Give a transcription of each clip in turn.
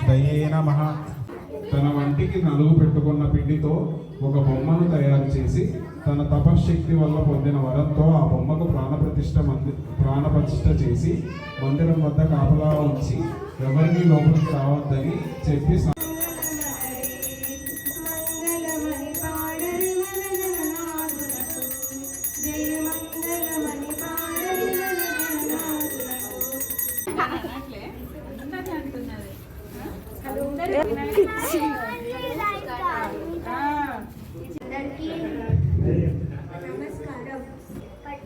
దయే నమః. తన వంటికి నలుగు పెట్టుకున్న పిండితో ఒక బొమ్మను తయారు చేసి తన తపశ్శక్తి వల్ల పొందిన వరంతో ఆ బొమ్మకు ప్రాణప్రతిష్ఠ చేసి మందిరం వద్ద కాపలా ఉంచి ఎవరిని లోపలికి రావద్దని చెప్పి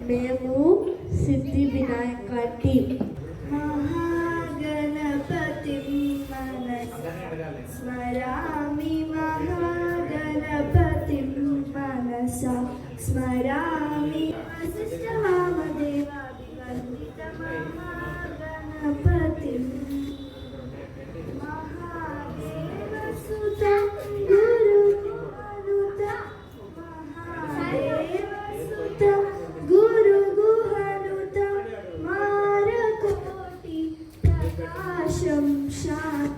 మేము సిద్ధి వినాయక టీం మహాగణపతి స్మరామి మహాగణపతి మనస స్మరామి వశిష్ఠవామదేవాభివందిత మహాగణపతి మహాదేవసుత గురుగుహనుత మహాదేవసుత గురుగుహనుత మారకోటి ప్రకాశం శాంత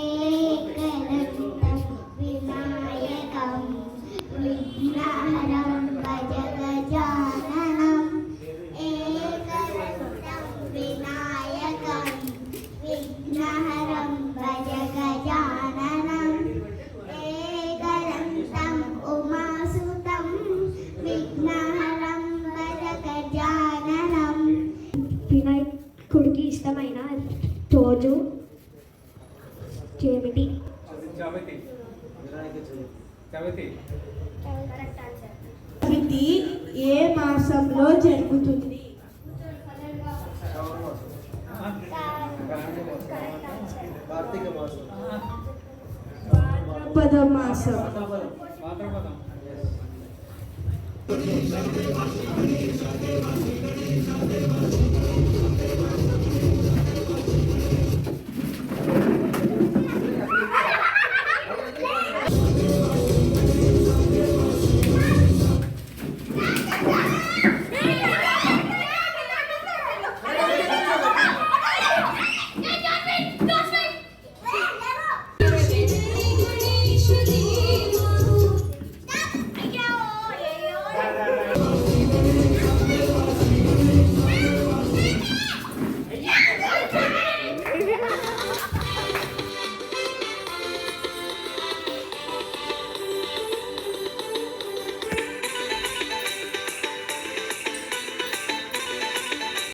ఏకదంతం వినాయకం విఘ్నహరం భజ గజాననం ఏకదంతం వినాయకం విఘ్నహరం భజ గజాననం ఏకదంతం ఉమాసుతం విఘ్నహరం భజ గజాననం. వినాయకుడికి ఇష్టమైన రోజు ఏమిటి? చవితి ఏ మాసంలో జరుగుతుంది? భాద్రపద మాసం.